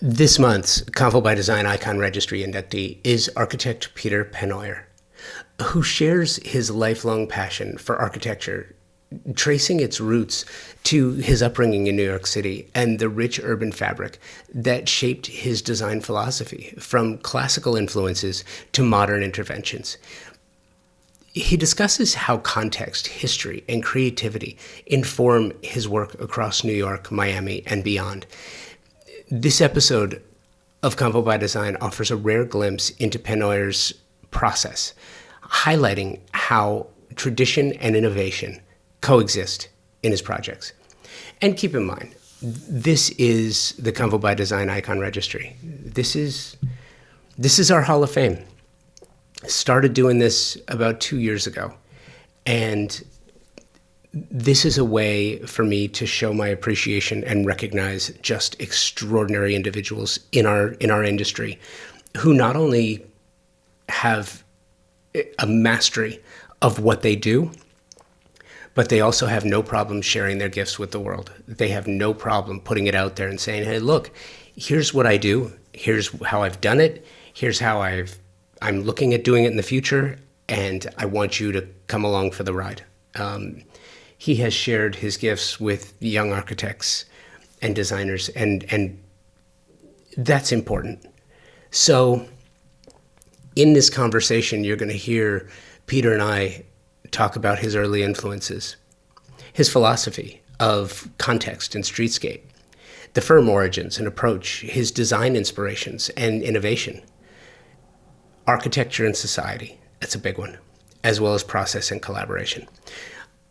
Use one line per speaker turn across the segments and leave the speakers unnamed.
This month's Convo by Design Icon Registry inductee is architect Peter Pennoyer, who shares his lifelong passion for architecture, tracing its roots to his upbringing in New York City and the rich urban fabric that shaped his design philosophy, from classical influences to modern interventions. He discusses how context, history, and creativity inform his work across New York, Miami, and beyond. This episode of Convo by Design offers a rare glimpse into Pennoyer's process, highlighting how tradition and innovation coexist in his projects. And keep in mind, this is the Convo by Design Icon Registry. This is our Hall of Fame. Started doing this about 2 years ago, and this is a way for me to show my appreciation and recognize just extraordinary individuals in our industry who not only have a mastery of what they do, but they also have no problem sharing their gifts with the world. They have no problem putting it out there and saying, hey, look, here's what I do. Here's how I've done it. Here's how I'm looking at doing it in the future, and I want you to come along for the ride. He has shared his gifts with young architects and designers, and that's important. So in this conversation, you're going to hear Peter and I talk about his early influences, his philosophy of context and streetscape, the firm origins and approach, his design inspirations and innovation, architecture and society, that's a big one, as well as process and collaboration.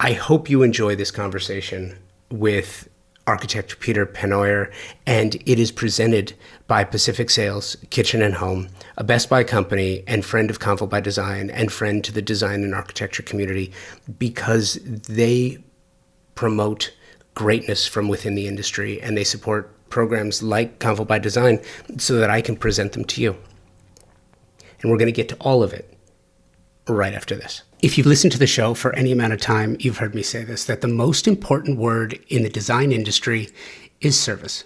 I hope you enjoy this conversation with architect Peter Pennoyer, and it is presented by Pacific Sales Kitchen and Home, a Best Buy company and friend of Convo by Design and friend to the design and architecture community, because they promote greatness from within the industry and they support programs like Convo by Design so that I can present them to you. And we're going to get to all of it right after this. If you've listened to the show for any amount of time, you've heard me say this, that the most important word in the design industry is service.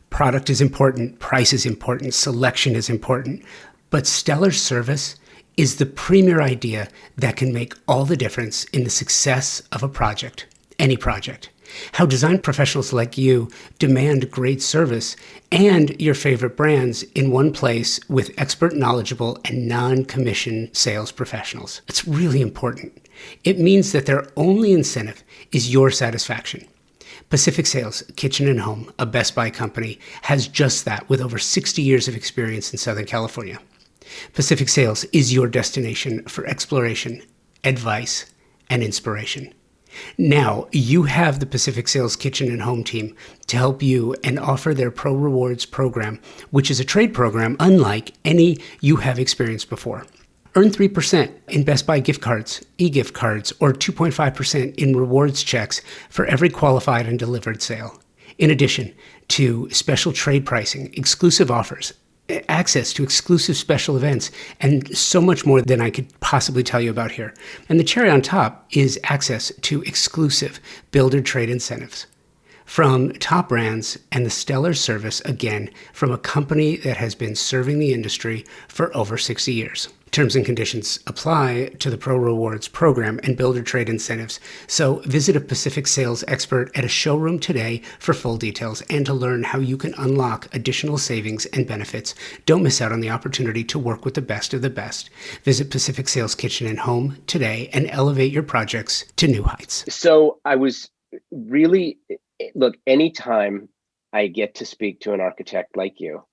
Product is important, price is important, selection is important, but stellar service is the premier idea that can make all the difference in the success of a project, any project. How design professionals like you demand great service and your favorite brands in one place with expert, knowledgeable, and non-commission sales professionals. It's really important. It means that their only incentive is your satisfaction. Pacific Sales Kitchen and Home, a Best Buy company, has just that with over 60 years of experience in Southern California. Pacific Sales is your destination for exploration, advice, and inspiration. Now, you have the Pacific Sales Kitchen and Home team to help you and offer their Pro Rewards program, which is a trade program unlike any you have experienced before. Earn 3% in Best Buy gift cards, e-gift cards, or 2.5% in rewards checks for every qualified and delivered sale. In addition to special trade pricing, exclusive offers, access to exclusive special events, and so much more than I could possibly tell you about here. And the cherry on top is access to exclusive builder trade incentives from top brands and the stellar service, again, from a company that has been serving the industry for over 60 years. Terms and conditions apply to the Pro Rewards program and builder trade incentives. So visit a Pacific Sales expert at a showroom today for full details and to learn how you can unlock additional savings and benefits. Don't miss out on the opportunity to work with the best of the best. Visit Pacific Sales Kitchen and Home today and elevate your projects to new heights.
So I was really, look, anytime I get to speak to an architect like you,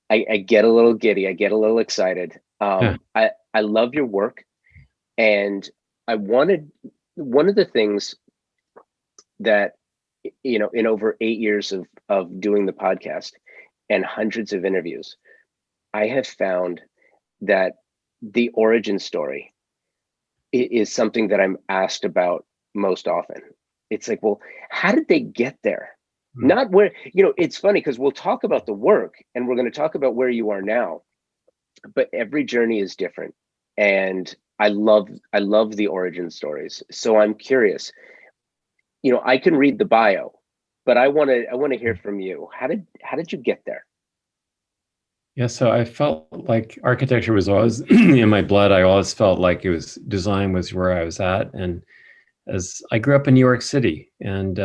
I get a little giddy, I get a little excited. I love your work, and one of the things that, in over 8 years of doing the podcast and hundreds of interviews, I have found that the origin story is something that I'm asked about most often. It's like, well, how did they get there? Not where, it's funny because we'll talk about the work and we're going to talk about where you are now, but every journey is different. And I love the origin stories. So I'm curious, I can read the bio, but I want to hear from you. How did you get there?
Yeah, so I felt like architecture was always in my blood. I always felt like design was where I was at. And as I grew up in New York City, and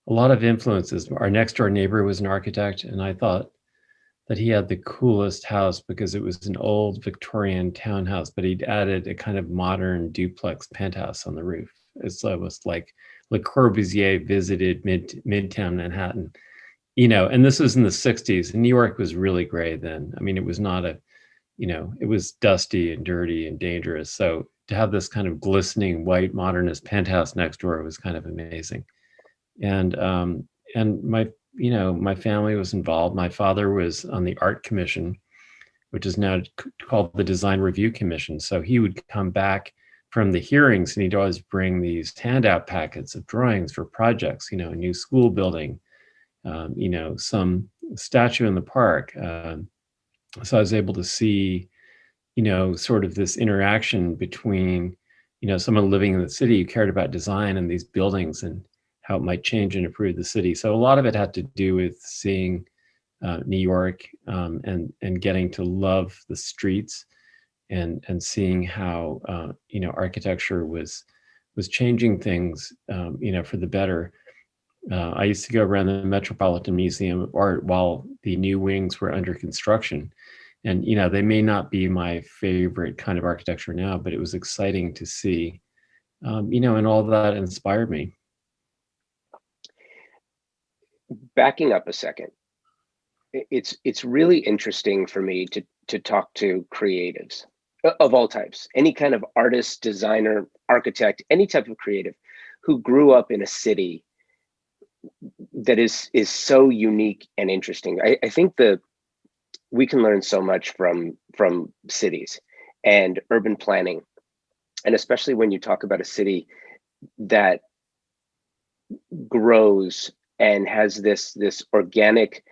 a lot of influences. Our next door neighbor was an architect, and I thought that he had the coolest house because it was an old Victorian townhouse, but he'd added a kind of modern duplex penthouse on the roof. It's almost like Le Corbusier visited Midtown Manhattan, and this was in the 60s, and New York was really gray then. I mean, it was not it was dusty and dirty and dangerous. So to have this kind of glistening white modernist penthouse next door was kind of amazing. And my family was involved. My father was on the art commission, which is now called the Design Review Commission. So he would come back from the hearings and he'd always bring these handout packets of drawings for projects, a new school building, some statue in the park. So I was able to see, sort of this interaction between, someone living in the city who cared about design and these buildings and how it might change and improve the city. So a lot of it had to do with seeing New York, and getting to love the streets, and seeing how architecture was changing things, for the better. I used to go around the Metropolitan Museum of Art while the new wings were under construction. And, they may not be my favorite kind of architecture now, but it was exciting to see, and all that inspired me.
Backing up a second, it's really interesting for me to talk to creatives of all types, any kind of artist, designer, architect, any type of creative who grew up in a city that is so unique and interesting. I think that we can learn so much from cities and urban planning, and especially when you talk about a city that grows and has this organic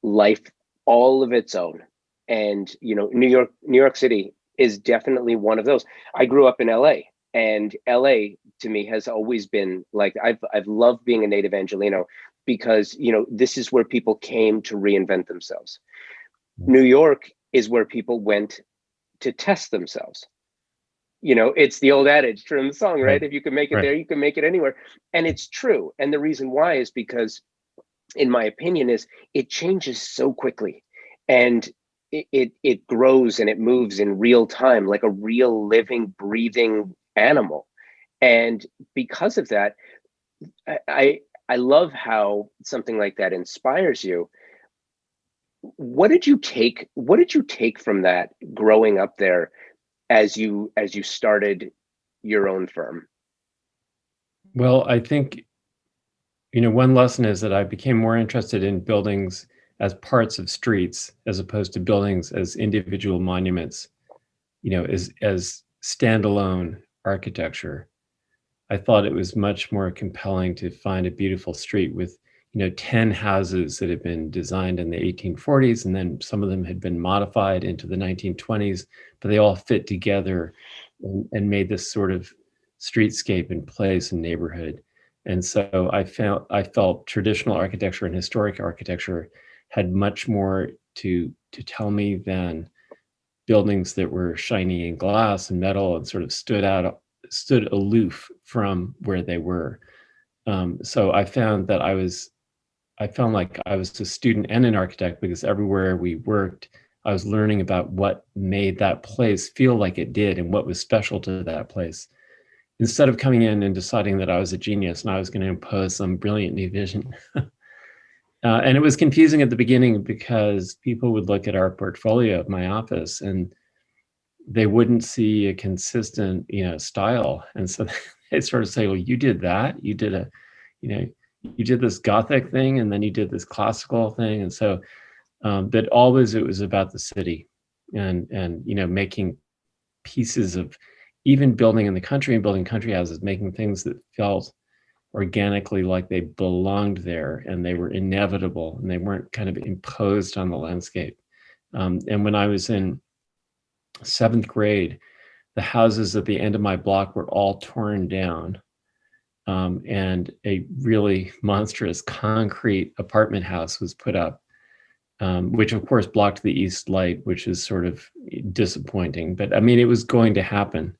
life all of its own. And New York City is definitely one of those. I grew up in LA, and LA to me has always been like, I've loved being a native Angelino, because this is where people came to reinvent themselves. New York is where people went to test themselves. It's the old adage from the song, right? If you can make it there, you can make it anywhere. And it's true. And the reason why is because, in my opinion, is it changes so quickly, and it grows and it moves in real time, like a real living, breathing animal. And because of that, I love how something like that inspires you. What did you take from that growing up there as you started your own firm?
Well, I think, one lesson is that I became more interested in buildings as parts of streets as opposed to buildings as individual monuments, as standalone architecture. I thought it was much more compelling to find a beautiful street with, 10 houses that had been designed in the 1840s, and then some of them had been modified into the 1920s, but they all fit together and made this sort of streetscape and place and neighborhood. And so I felt traditional architecture and historic architecture had much more to tell me than buildings that were shiny and glass and metal and sort of stood aloof from where they were. So I found like I was a student and an architect, because everywhere we worked, I was learning about what made that place feel like it did and what was special to that place, instead of coming in and deciding that I was a genius and I was going to impose some brilliant new vision. And it was confusing at the beginning, because people would look at our portfolio of my office and they wouldn't see a consistent, style. And so they'd sort of say, well, you did that. You did you did this Gothic thing, and then you did this classical thing. And so, but always it was about the city, and making pieces of, even building in the country and building country houses, making things that felt organically like they belonged there and they were inevitable and they weren't kind of imposed on the landscape. And when I was in 7th grade, the houses at the end of my block were all torn down, and a really monstrous concrete apartment house was put up. which of course blocked the east light, which is sort of disappointing. But I mean, it was going to happen.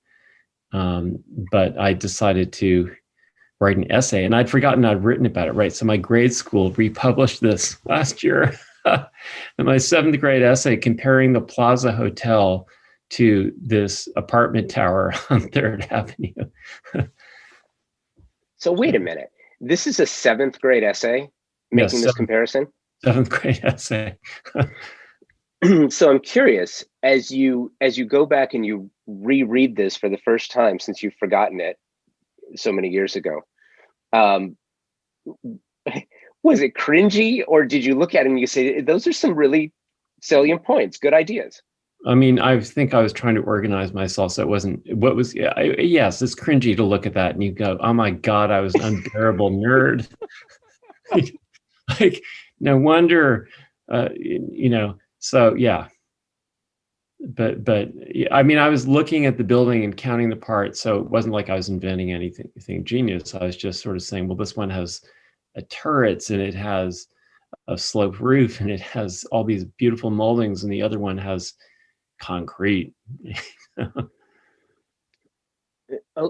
But I decided to write an essay, and I'd forgotten I'd written about it, right? So my grade school republished this last year. And my 7th grade essay comparing the Plaza Hotel to this apartment tower on 3rd Avenue.
So wait a minute. This is a 7th grade essay making this comparison?
7th grade essay.
So I'm curious, as you go back and you reread this for the first time since you've forgotten it so many years ago, was it cringy, or did you look at it and you say, those are some really salient points, good ideas?
I mean, I think I was trying to organize myself so it wasn't, yes, it's cringy to look at that and you go, oh my God, I was an unbearable nerd. Like, no wonder, so yeah. But I mean, I was looking at the building and counting the parts, so it wasn't like I was inventing anything genius. I was just sort of saying, well, this one has turrets and it has a sloped roof and it has all these beautiful moldings, and the other one has concrete.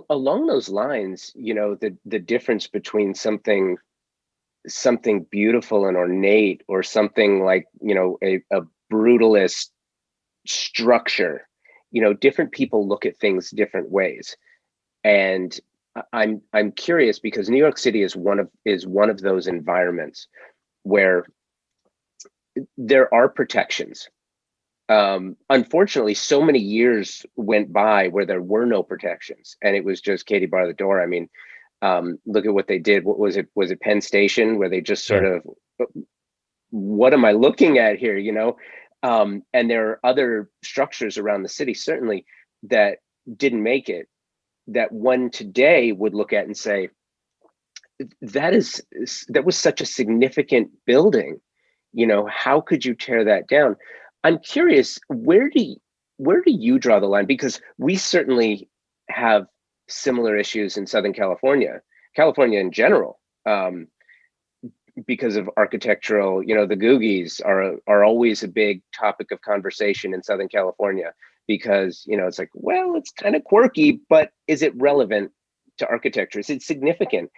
Along those lines, the difference between something beautiful and ornate, or something like, a brutalist structure, different people look at things different ways. And I'm curious, because New York City is one of those environments where there are protections. Unfortunately, so many years went by where there were no protections, and it was just Katie bar the door. I mean, look at what they did. What was it? Was it Penn Station, where they just sort of, what am I looking at here? And there are other structures around the city, certainly, that didn't make it, that one today would look at and say, that was such a significant building. How could you tear that down? I'm curious, where do you draw the line? Because we certainly have similar issues in Southern California in general, because of architectural, the Googies are always a big topic of conversation in Southern California, because, it's like, well, it's kind of quirky, but is it relevant to architecture? Is it significant?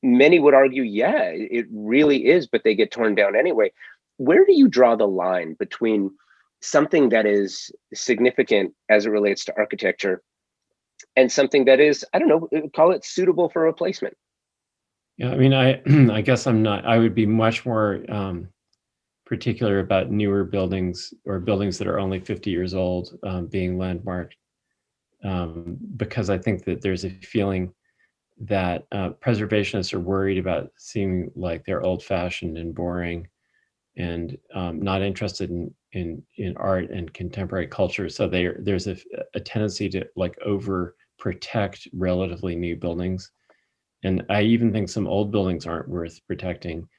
Many would argue, yeah, it really is, but they get torn down anyway. Where do you draw the line between something that is significant as it relates to architecture and something that is, I don't know, call it suitable for replacement?
Yeah, I mean, I guess I would be much more particular about newer buildings, or buildings that are only 50 years old, being landmarked, because I think that there's a feeling that preservationists are worried about seeming like they're old-fashioned and boring, and not interested in art and contemporary culture. So there's a tendency to like over protect relatively new buildings. And I even think some old buildings aren't worth protecting.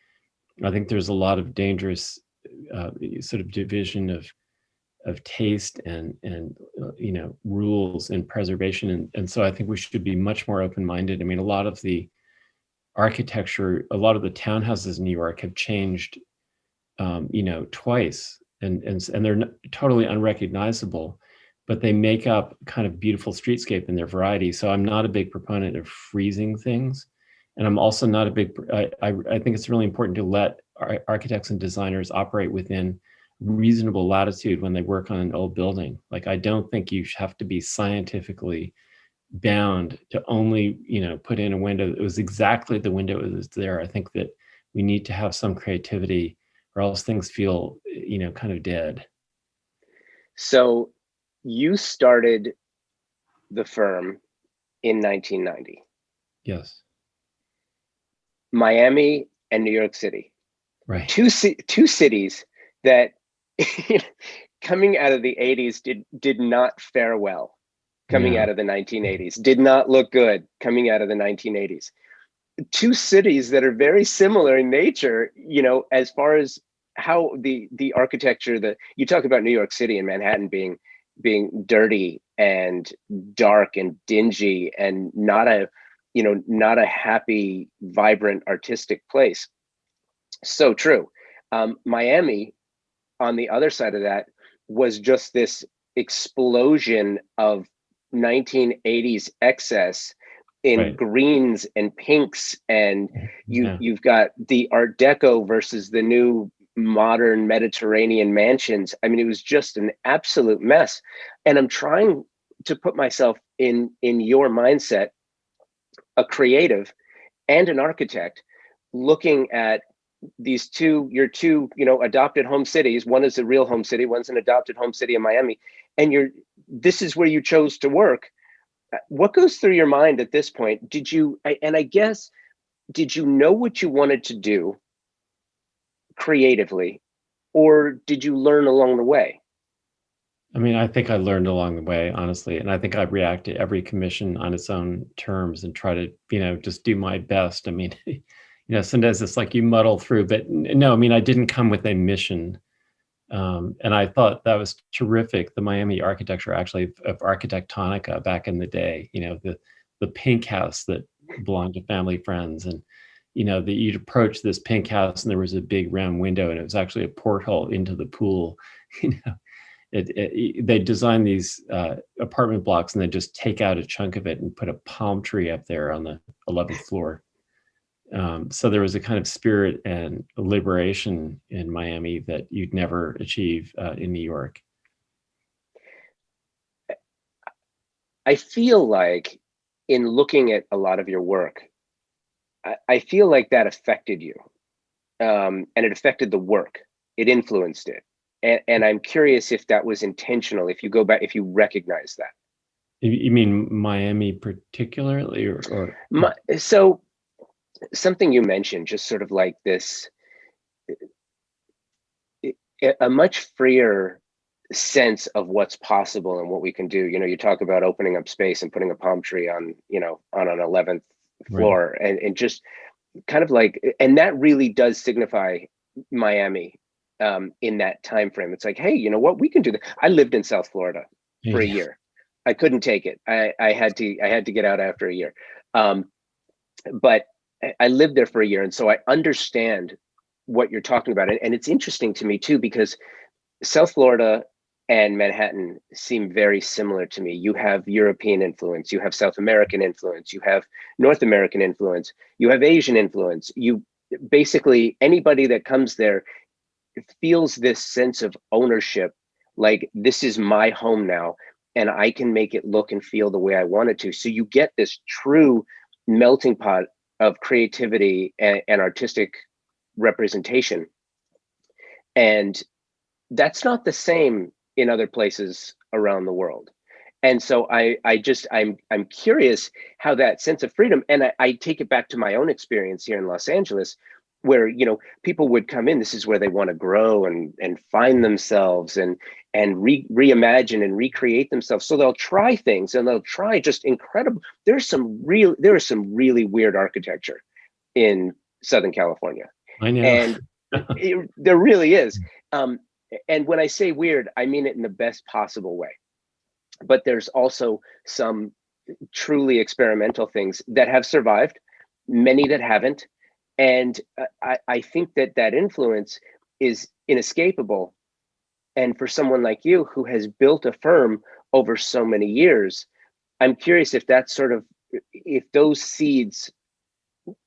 I think there's a lot of dangerous sort of division of taste and rules in preservation. And so I think we should be much more open-minded. I mean, a lot of the architecture, a lot of the townhouses in New York have changed, twice, and they're totally unrecognizable, but they make up kind of beautiful streetscape in their variety. So I'm not a big proponent of freezing things. And I'm also not a big, I think it's really important to let architects and designers operate within reasonable latitude when they work on an old building. Like, I don't think you have to be scientifically bound to only, put in a window that was exactly the window that was there. I think that we need to have some creativity, or else things feel, kind of dead.
So you started the firm in 1990.
Yes.
Miami and New York City.
Right.
Two cities that coming out of the 80s did not fare well. Coming out of the 1980s, did not look good coming out of the 1980s. Two cities that are very similar in nature, as far as how the architecture, you talk about New York City and Manhattan being dirty and dark and dingy and not a happy, vibrant, artistic place. So true. Miami on the other side of that was just this explosion of 1980s excess in
Right.
greens and pinks, and you've got the Art Deco versus the new modern Mediterranean mansions. I mean, it was just an absolute mess. And I'm trying to put myself in your mindset, a creative and an architect, looking at these your two, adopted home cities. One is a real home city, one's an adopted home city in Miami, and this is where you chose to work. What goes through your mind at this point? Did you know what you wanted to do creatively, or did you learn along the way?
I mean, I think I learned along the way, honestly, and I think I react to every commission on its own terms and try to, just do my best. I mean, sometimes it's like you muddle through, but no, I mean, I didn't come with a mission. And I thought that was terrific. The Miami architecture, actually, of Architectonica back in the day, the pink house that belonged to family friends, and that you'd approach this pink house and there was a big round window and it was actually a porthole into the pool. They designed these apartment blocks and they just take out a chunk of it and put a palm tree up there on the 11th floor. So there was a kind of spirit and liberation in Miami that you'd never achieve in New York.
I feel like, in looking at a lot of your work, I feel like that affected you, and it affected the work. It influenced it. And I'm curious if that was intentional, if you go back, if you recognize that.
You mean Miami particularly, or?
So something you mentioned, just sort of like this, a much freer sense of what's possible and what we can do. You talk about opening up space and putting a palm tree on an 11th floor, right. and just kind of like, and that really does signify Miami. In that time frame, it's like, hey, you know what, we can do that. I lived in South Florida for a year. I couldn't take it. I had to get out after a year. But I lived there for a year, and so I understand what you're talking about. And it's interesting to me too, because South Florida and Manhattan seem very similar to me. You have European influence, you have South American influence, you have North American influence, you have Asian influence. You basically, anybody that comes there feels this sense of ownership, like this is my home now and I can make it look and feel the way I want it to. So you get this true melting pot of creativity and artistic representation. And that's not the same in other places around the world. And so I'm curious how that sense of freedom, and I take it back to my own experience here in Los Angeles, where people would come in. This is where they want to grow and find themselves and reimagine and recreate themselves. So they'll try things, and they'll try just incredible. There is some really weird architecture in Southern California.
I know,
and there really is. And when I say weird, I mean it in the best possible way. But there's also some truly experimental things that have survived, many that haven't. And I think that influence is inescapable. And for someone like you, who has built a firm over so many years, I'm curious if that's if those seeds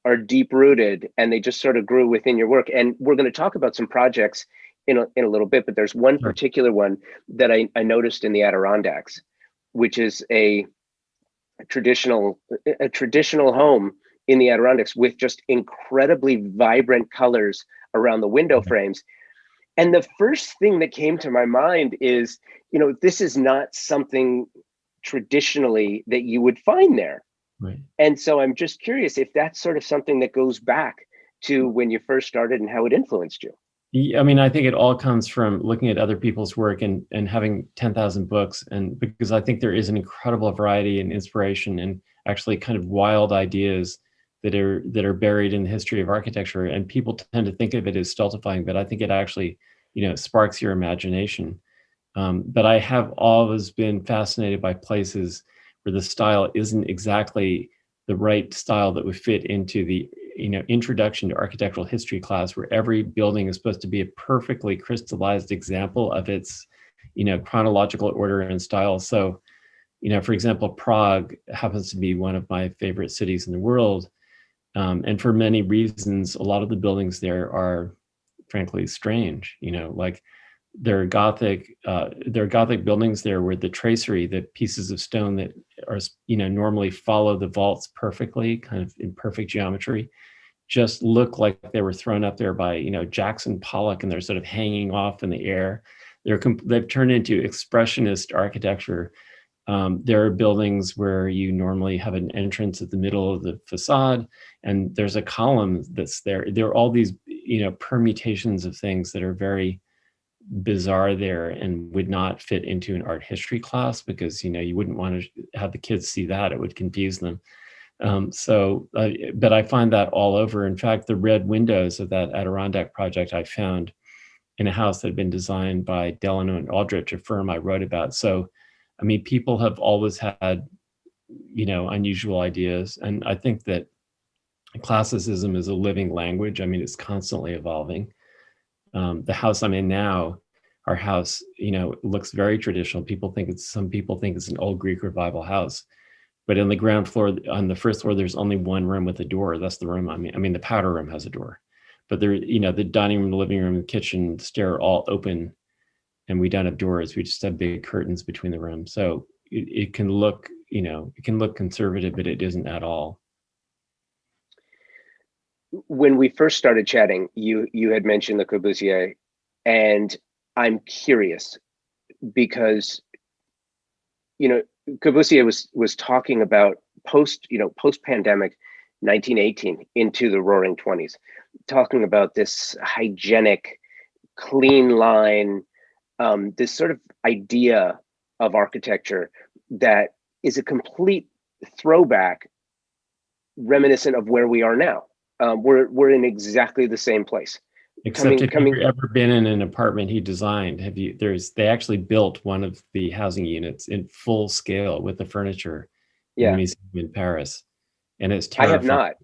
are deep rooted and they just sort of grew within your work. And we're going to talk about some projects in a little bit, but there's one particular one that I noticed in the Adirondacks, which is a traditional home in the Adirondacks with just incredibly vibrant colors around the window frames. And the first thing that came to my mind is, this is not something traditionally that you would find there.
Right.
And so I'm just curious if that's sort of something that goes back to when you first started and how it influenced you.
I mean, I think it all comes from looking at other people's work and having 10,000 books. And because I think there is an incredible variety and inspiration and actually kind of wild ideas that are buried in the history of architecture. And people tend to think of it as stultifying, but I think it actually, sparks your imagination. But I have always been fascinated by places where the style isn't exactly the right style that would fit into the introduction to architectural history class where every building is supposed to be a perfectly crystallized example of its, chronological order and style. So, for example, Prague happens to be one of my favorite cities in the world. And for many reasons, a lot of the buildings there are frankly strange, like there are Gothic buildings there where the tracery, the pieces of stone that are, normally follow the vaults perfectly, kind of in perfect geometry, just look like they were thrown up there by, Jackson Pollock, and they're sort of hanging off in the air. They've turned into expressionist architecture. There are buildings where you normally have an entrance at the middle of the facade, and there's a column that's there. There are all these, permutations of things that are very bizarre there and would not fit into an art history class because, you wouldn't want to have the kids see that. It would confuse them. But I find that all over. In fact, the red windows of that Adirondack project I found in a house that had been designed by Delano and Aldrich, a firm I wrote about. So, people have always had, unusual ideas. And I think that classicism is a living language. It's constantly evolving. The house I'm in now, our house, looks very traditional. Some people think it's an old Greek revival house. But on the ground floor, on the first floor, there's only one room with a door. That's the room the powder room has a door. But there, the dining room, the living room, the kitchen, the stair are all open. And we don't have doors. We just have big curtains between the rooms. So it can look, it can look conservative, but it isn't at all.
When we first started chatting, you had mentioned Le Corbusier, and I'm curious because, Corbusier was talking about post-pandemic 1918 into the Roaring 20s, talking about this hygienic, clean line, this sort of idea of architecture that is a complete throwback, reminiscent of where we are now. We're in exactly the same place.
Except if you've ever been in an apartment he designed, they actually built one of the housing units in full scale with the furniture in the museum in Paris. And it's terrifying.
I have not.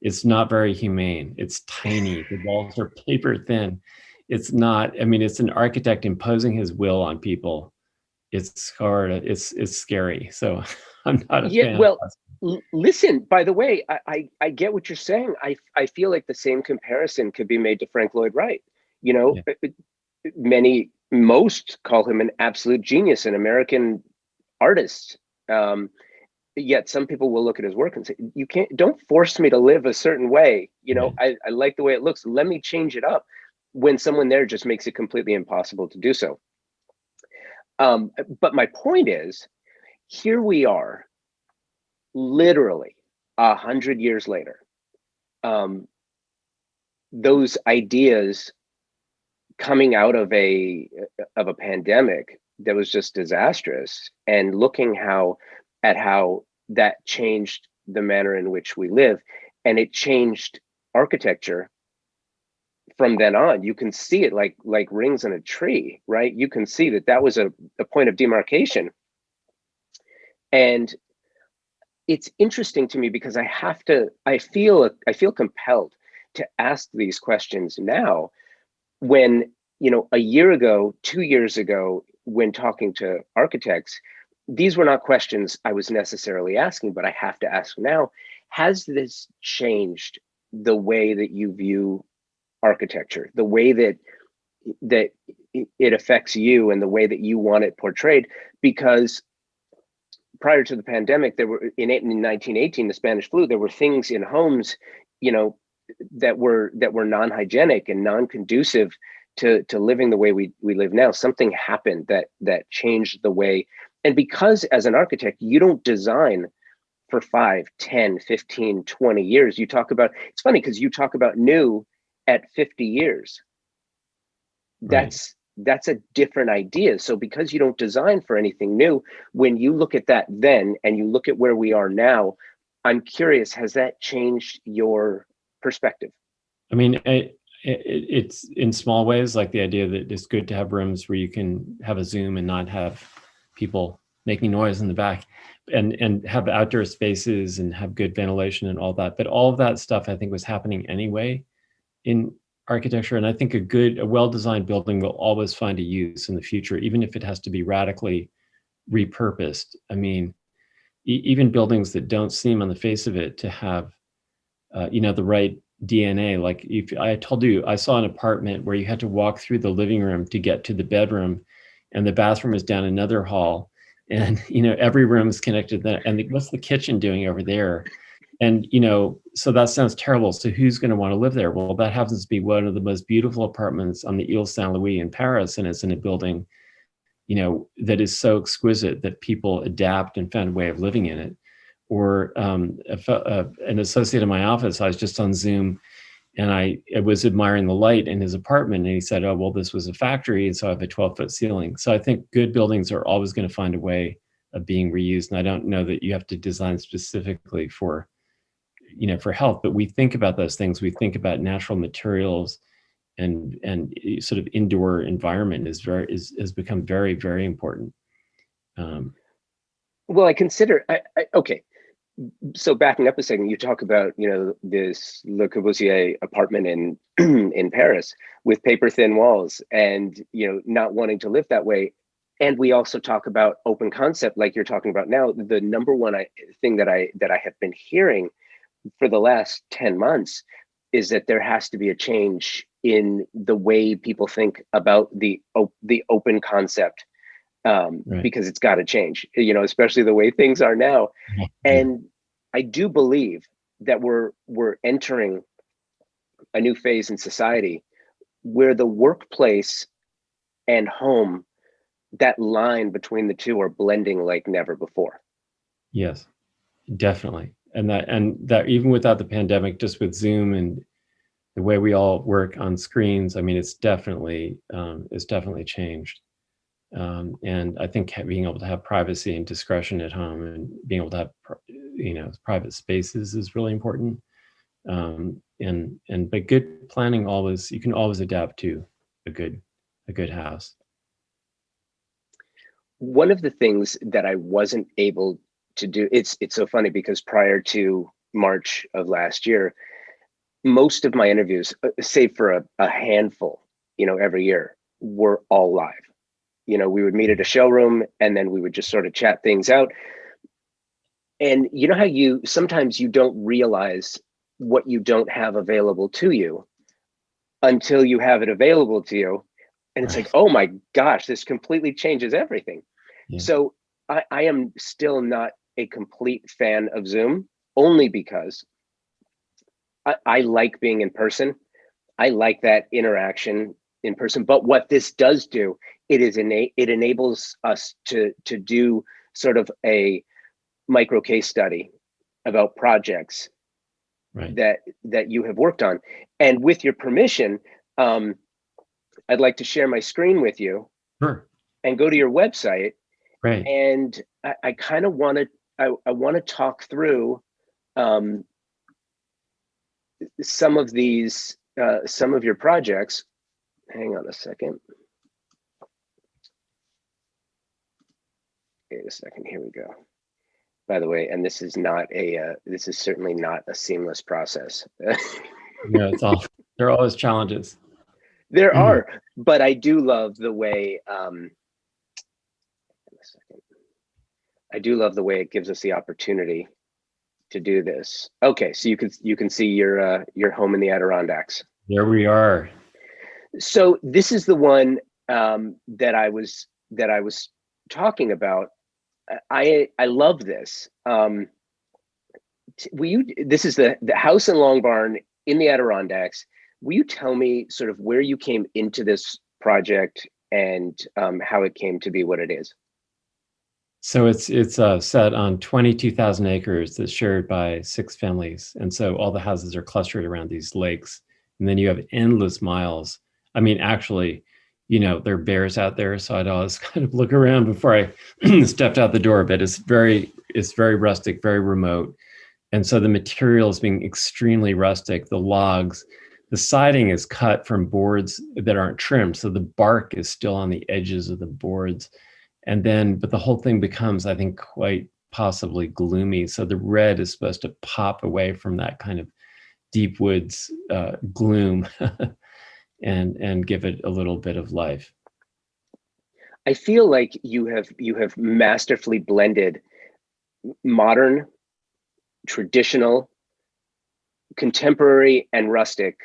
It's not very humane. It's tiny. The walls are paper thin. It's not, it's an architect imposing his will on people. It's hard. It's scary. So I'm not a fan.
Well, listen, by the way, I get what you're saying. I feel like the same comparison could be made to Frank Lloyd Wright. Most call him an absolute genius, an American artist. Yet some people will look at his work and say, don't force me to live a certain way. I like the way it looks. Let me change it up, when someone there just makes it completely impossible to do so. But my point is, here we are, literally 100 years later. Those ideas coming out of a pandemic that was just disastrous, and looking at how that changed the manner in which we live, and it changed architecture from then on. You can see it like rings in a tree, right? You can see that was a point of demarcation. And it's interesting to me because I feel compelled to ask these questions now, when, a year ago, 2 years ago, when talking to architects, these were not questions I was necessarily asking, but I have to ask now. Has this changed the way that you view architecture, the way that it affects you, and the way that you want it portrayed? Because prior to the pandemic, there were in 1918, the Spanish flu, there were things in homes, that were non-hygienic and non-conducive to living the way we live now. Something happened that changed the way. And because as an architect, you don't design for 5, 10, 15, 20 years. You talk about, it's funny because you talk about new at 50 years. That's a different idea. So because you don't design for anything new, when you look at that then, and you look at where we are now, I'm curious, has that changed your perspective?
It's in small ways, like the idea that it's good to have rooms where you can have a Zoom and not have people making noise in the back, and have outdoor spaces and have good ventilation and all that. But all of that stuff I think was happening anyway in architecture. And I think a well-designed building will always find a use in the future, even if it has to be radically repurposed. I mean, even buildings that don't seem on the face of it to have, the right DNA. Like if I told you, I saw an apartment where you had to walk through the living room to get to the bedroom, and the bathroom is down another hall, and every room is connected. And what's the kitchen doing over there? And so that sounds terrible. So who's going to want to live there? Well, that happens to be one of the most beautiful apartments on the Ile Saint-Louis in Paris, and it's in a building, that is so exquisite that people adapt and found a way of living in it. Or an associate in my office, I was just on Zoom, and I was admiring the light in his apartment, and he said, "Oh, well, this was a factory, and so I have a 12-foot ceiling." So I think good buildings are always going to find a way of being reused. And I don't know that you have to design specifically for health, but we think about those things. We think about natural materials, and sort of indoor environment has become very, very important.
Well, I consider, okay. So backing up a second, you talk about, this Le Corbusier apartment in in Paris with paper thin walls and, not wanting to live that way. And we also talk about open concept, like you're talking about now. The number one thing that I have been hearing for the last 10 months is that there has to be a change in the way people think about the open concept,
Right.
because it's got to change, especially the way things are now.
Yeah.
And I do believe that we're entering a new phase in society where the workplace and home, that line between the two, are blending like never before.
Yes, definitely. And that even without the pandemic, just with Zoom and the way we all work on screens, I mean, it's definitely changed. And I think being able to have privacy and discretion at home, and being able to have, private spaces is really important. But good planning you can always adapt to a good house.
One of the things that I wasn't able to do, it's so funny because prior to March of last year, most of my interviews, save for a handful, every year, were all live. We would meet at a showroom, and then we would just sort of chat things out. And you know how sometimes you don't realize what you don't have available to you until you have it available to you. And it's
Right.
like, oh my gosh, this completely changes everything.
Yeah.
So I am still not a complete fan of Zoom, only because I like being in person. I like that interaction in person. But what this does do, it enables us to do sort of a micro case study about projects,
Right.
that you have worked on. And with your permission, I'd like to share my screen with you.
Sure.
And go to your website.
Right.
And I kind of want to, I want to talk through some of these, some of your projects. Hang on a second. Wait a second, here we go. By the way, and this is certainly not a seamless process.
Yeah, there are always challenges.
There are, but I do love the way, I do love the way it gives us the opportunity to do this. Okay, so you can see your home in the Adirondacks.
There we are.
So this is the one that I was talking about. I love this. This is the house in Long Barn in the Adirondacks. Will you tell me sort of where you came into this project and how it came to be what it is?
So it's set on 22,000 acres that's shared by 6 families. And so all the houses are clustered around these lakes. And then you have endless miles. I mean, actually, there are bears out there. So I'd always kind of look around before I stepped out the door, but it's very rustic, very remote. And so the materials being extremely rustic, the logs, the siding is cut from boards that aren't trimmed. So the bark is still on the edges of the boards. And then, but the whole thing becomes, I think, quite possibly gloomy. So the red is supposed to pop away from that kind of deep woods gloom and give it a little bit of life.
I feel like you have masterfully blended modern, traditional, contemporary, and rustic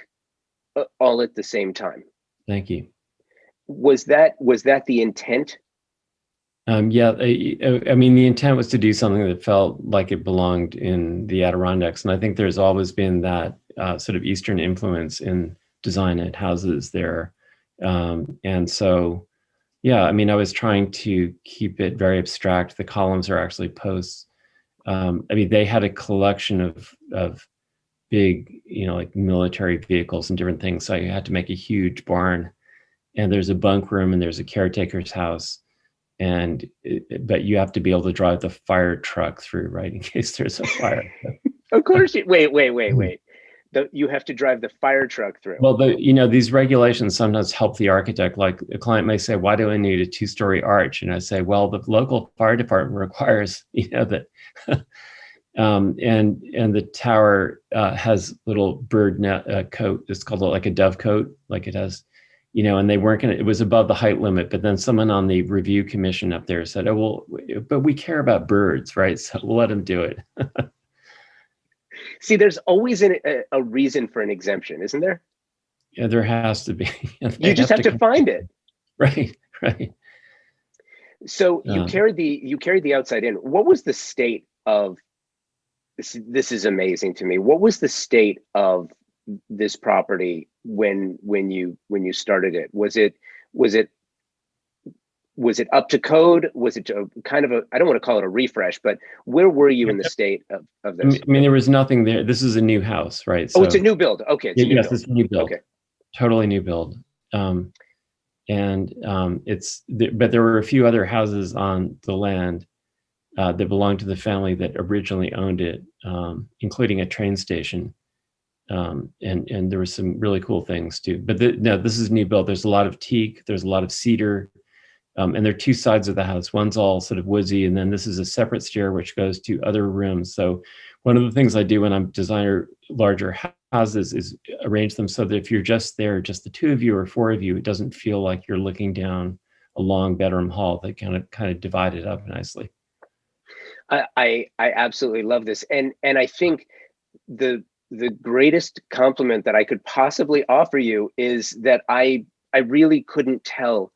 all at the same time.
Thank you.
Was that the intent?
Yeah, I mean, the intent was to do something that felt like it belonged in the Adirondacks. And I think there's always been that sort of Eastern influence in design at houses there. And so, yeah, I mean, I was trying to keep it very abstract. The columns are actually posts. I mean, they had a collection of big, like military vehicles and different things. So I had to make a huge barn, and there's a bunk room and there's a caretaker's house. But you have to be able to drive the fire truck through, right, in case there's a fire.
Of course. Wait. You have to drive the fire truck through.
Well, these regulations sometimes help the architect. Like a client may say, "Why do I need a 2-story arch?" And I say, "Well, the local fire department requires, that." And the tower has little bird net coat. It's called like a dove coat, like it has. And they weren't it was above the height limit, but then someone on the review commission up there said, "Oh, well, but we care about birds, right? So we'll let them do it."
See, there's always a reason for an exemption, isn't there?
Yeah, there has to be.
You just have to find it.
Right.
So you carried the outside in. What was the state of this is amazing to me. What was the state of this property when you started it? Was it up to code? Was it kind of I don't want to call it a refresh, but where were you in the state of this?
I mean, there was nothing there. This is a new house, right?
So, it's a new build. Okay. It's
a new build.
Okay.
Totally new build. But there were a few other houses on the land that belonged to the family that originally owned it, including a train station. And there were some really cool things too. But this is new build. There's a lot of teak. There's a lot of cedar. And there are two sides of the house. One's all sort of woodsy, and then this is a separate stair which goes to other rooms. So one of the things I do when I'm designing larger houses is arrange them so that if you're just there, just the two of you or four of you, it doesn't feel like you're looking down a long bedroom hall. They kind of divide it up nicely.
I absolutely love this, and I think the greatest compliment that I could possibly offer you is that I really couldn't tell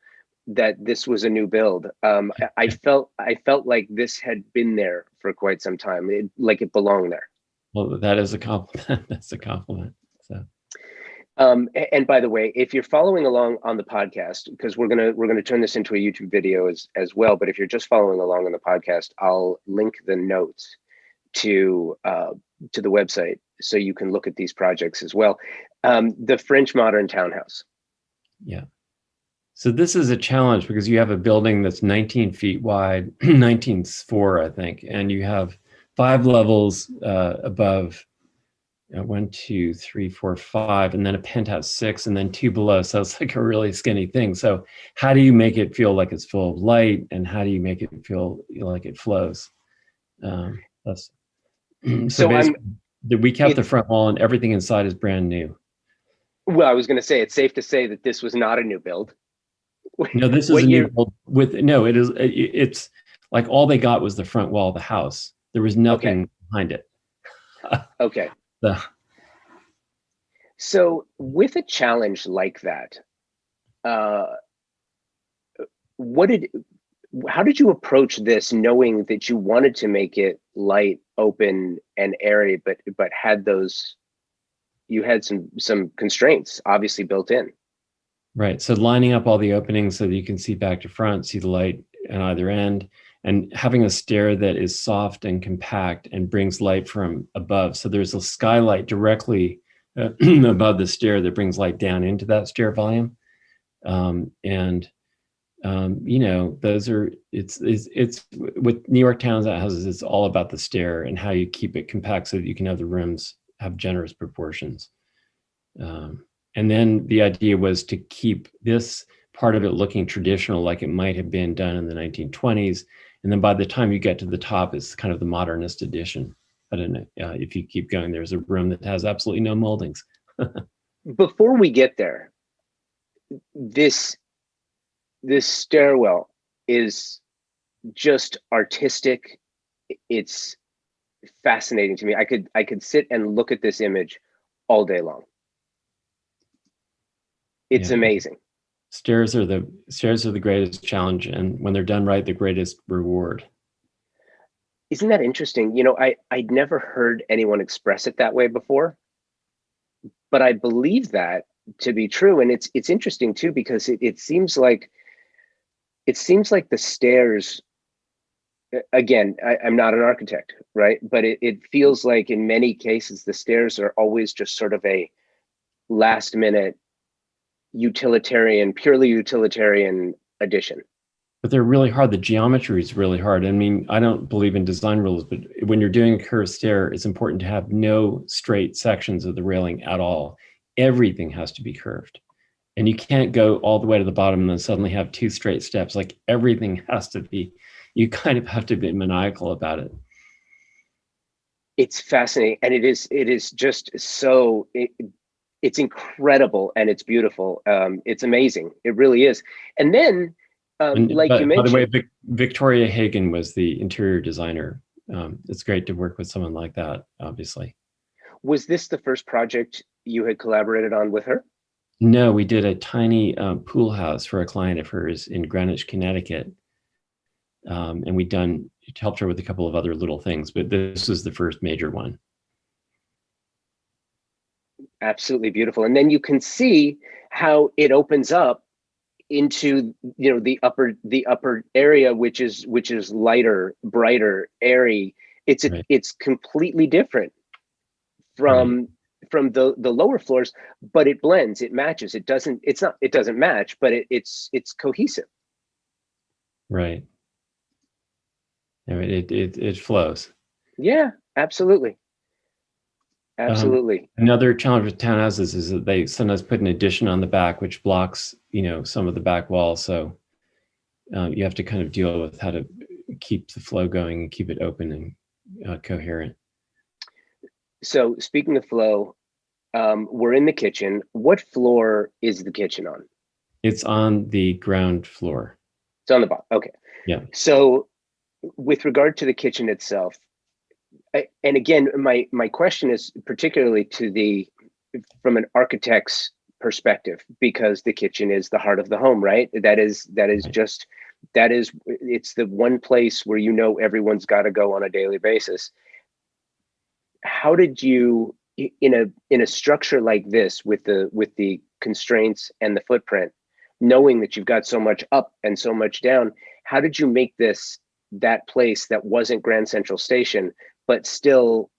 that this was a new build. I felt like this had been there for quite some time, like it belonged there.
Well, that is a compliment. That's a compliment. So.
And by the way, if you're following along on the podcast, because we're gonna turn this into a YouTube video as well, but if you're just following along on the podcast, I'll link the notes to the website so you can look at these projects as well. The French modern townhouse.
Yeah. So this is a challenge because you have a building that's 19 feet wide, 19.4, I think, and you have 5 levels above 1, 2, 3, 4, 5, and then a penthouse 6, and then 2 below. So it's like a really skinny thing. So how do you make it feel like it's full of light, and how do you make it feel like it flows? So we kept the front wall, and everything inside is brand new.
Well, I was going to say it's safe to say that this was not a new build.
No, this is a new build it's like all they got was the front wall of the house. There was nothing behind it.
Okay. So with a challenge like that, how did you approach this, knowing that you wanted to make it light, open, and airy, but you had some constraints obviously built in?
Right. So lining up all the openings so that you can see back to front, see the light on either end, and having a stair that is soft and compact and brings light from above. So there's a skylight directly above the stair that brings light down into that stair volume. Those are, it's with New York townhouses, it's all about the stair and how you keep it compact so that you can have the rooms have generous proportions. And then the idea was to keep this part of it looking traditional, like it might have been done in the 1920s. And then by the time you get to the top, it's kind of the modernist edition. I don't know if you keep going, there's a room that has absolutely no moldings.
Before we get there, this stairwell is just artistic. It's fascinating to me. I could sit and look at this image all day long. It's amazing.
Stairs are the greatest challenge, and when they're done right, the greatest reward.
Isn't that interesting? I'd never heard anyone express it that way before, but I believe that to be true. And it's interesting too, because it seems like the stairs, again, I'm not an architect, right? But it feels like in many cases, the stairs are always just sort of a last minute purely utilitarian addition.
But they're really hard. The geometry is really hard. I mean, I don't believe in design rules, but when you're doing a curved stair, it's important to have no straight sections of the railing at all. Everything has to be curved. And you can't go all the way to the bottom and then suddenly have 2 straight steps. Like everything has to be, you kind of have to be maniacal about it.
It's fascinating. And it is just so, it's incredible and it's beautiful. It's amazing. It really is. And then, you mentioned,
by the way, Victoria Hagen was the interior designer. It's great to work with someone like that, obviously.
Was this the first project you had collaborated on with her?
No, we did a tiny pool house for a client of hers in Greenwich, Connecticut. And it helped her with a couple of other little things, but this was the first major one.
Absolutely beautiful. And then you can see how it opens up into the upper area, which is lighter, brighter, airy. It's completely different from the lower floors, but it blends, it matches. It doesn't match, but it's cohesive.
Right. I mean, it flows.
Yeah, absolutely. Absolutely.
Another challenge with townhouses is that they sometimes put an addition on the back, which blocks, some of the back wall. So you have to kind of deal with how to keep the flow going and keep it open and coherent.
So speaking of flow, we're in the kitchen. What floor is the kitchen on?
It's on the ground floor.
It's on the bottom. Okay.
Yeah.
So with regard to the kitchen itself, and again, my question is particularly from an architect's perspective, because the kitchen is the heart of the home, right? It's the one place where everyone's got to go on a daily basis. How did you, in a structure like this, with the constraints and the footprint, knowing that you've got so much up and so much down, how did you make this that place that wasn't Grand Central Station, but still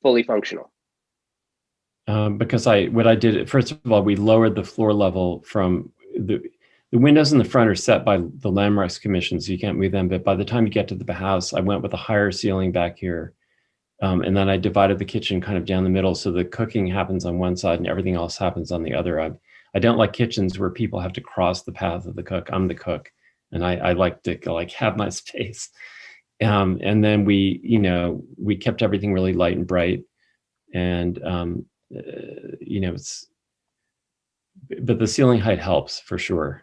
fully functional?
Because what I did, first of all, we lowered the floor level from the windows in the front are set by the Landmarks Commission, so you can't move them. But by the time you get to the house, I went with a higher ceiling back here. And then I divided the kitchen kind of down the middle, so the cooking happens on one side and everything else happens on the other. I don't like kitchens where people have to cross the path of the cook. I'm the cook, and I like to have my space. And then we kept everything really light and bright, and but the ceiling height helps for sure.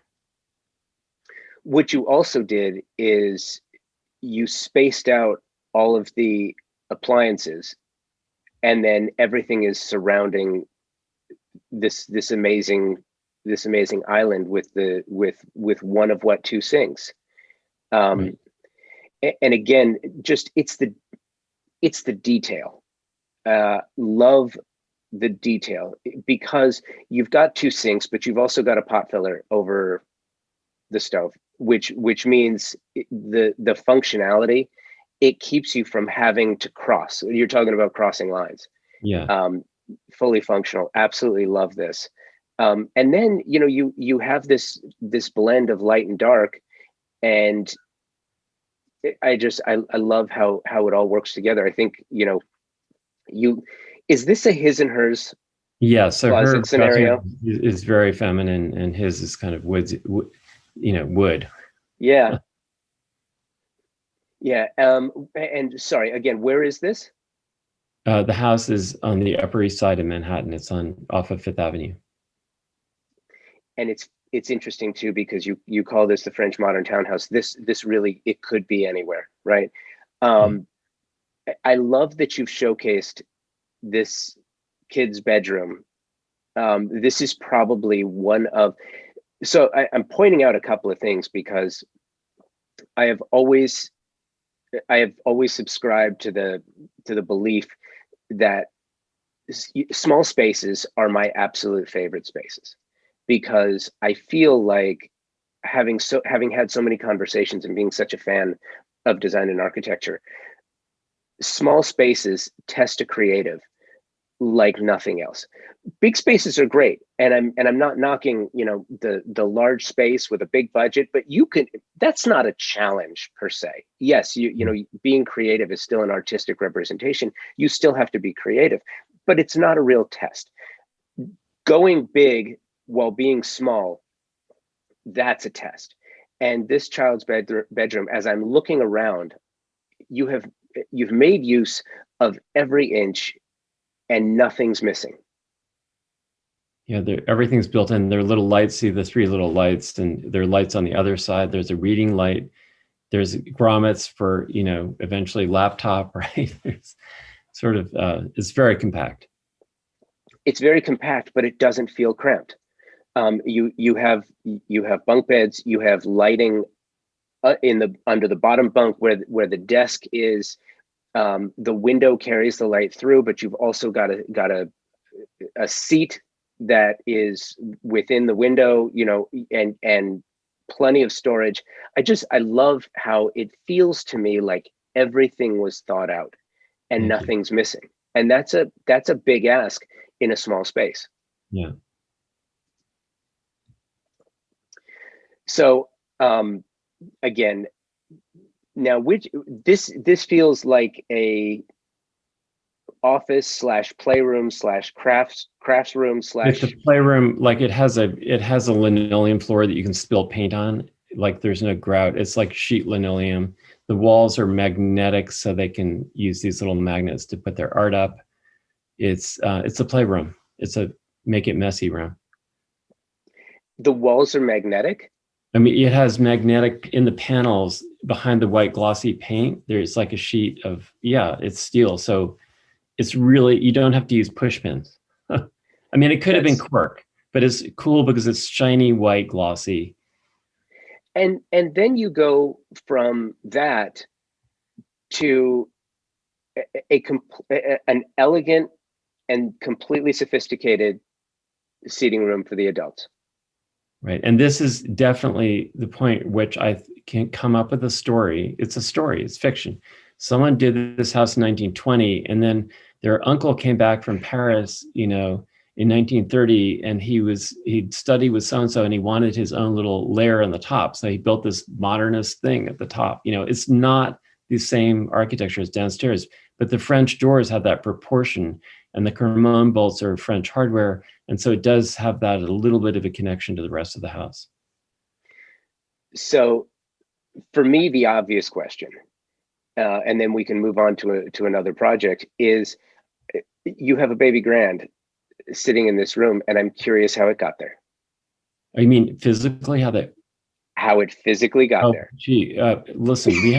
What you also did is you spaced out all of the appliances, and then everything is surrounding this amazing island with one of two sinks.
Right.
And again, just it's the detail. Love the detail, because you've got 2 sinks, but you've also got a pot filler over the stove, which means the functionality, it keeps you from having to cross. You're talking about crossing lines.
Yeah.
Fully functional. Absolutely love this. And then you have this blend of light and dark, and I love how it all works together. I think is this a his and hers
Yeah, so her
closet scenario.
bathroom is very feminine, and his is kind of wood.
Yeah. Yeah. And sorry, again, where is this?
The house is on the Upper East Side of Manhattan. It's off of Fifth Avenue.
And it's interesting too, because you call this the French modern townhouse. This really, it could be anywhere, right? I love that you've showcased this kid's bedroom. This is probably one of, so I'm pointing out a couple of things because I have always subscribed to the belief that small spaces are my absolute favorite spaces, because I feel like having had so many conversations and being such a fan of design and architecture, small spaces test a creative like nothing else. Big spaces are great, and I'm not knocking, the large space with a big budget, but that's not a challenge per se. Yes, being creative is still an artistic representation. You still have to be creative, but it's not a real test. Going big while being small, that's a test. And this child's bedroom, as I'm looking around, you've made use of every inch and nothing's missing.
Yeah, everything's built in. There are little lights. See the 3 little lights, and there are lights on the other side. There's a reading light. There's grommets for, eventually laptop, right? There's sort of, it's very compact.
It's very compact, but it doesn't feel cramped. You have bunk beds. You have lighting under the bottom bunk where the desk is. The window carries the light through, but you've also got a seat that is within the window, and plenty of storage. I love how it feels to me like everything was thought out and nothing's missing. And that's a big ask in a small space.
Yeah.
So again, now this feels like a office / playroom / crafts room /
It's a playroom. Like it has a linoleum floor that you can spill paint on. Like there's no grout. It's like sheet linoleum. The walls are magnetic, so they can use these little magnets to put their art up. It's a playroom. It's a make it messy room.
The walls are magnetic?
I mean, it has magnetic in the panels behind the white glossy paint. There's like a sheet of, it's steel. So it's really, you don't have to use push pins. I mean, it could have been cork, but it's cool because it's shiny, white, glossy.
And then you go from that to an elegant and completely sophisticated seating room for the adults.
Right. And this is definitely the point at which I can come up with a story. It's a story. It's fiction. Someone did this house in 1920, and then their uncle came back from Paris, in 1930, and he'd studied with so-and-so, and he wanted his own little lair on the top. So he built this modernist thing at the top. It's not the same architecture as downstairs, but the French doors have that proportion, and the Cremon bolts are French hardware. And so it does have that a little bit of a connection to the rest of the house.
So for me, the obvious question, and then we can move on to another project, is you have a baby grand sitting in this room, and I'm curious how it got there.
I mean, physically,
how it physically got there.
Gee, listen, we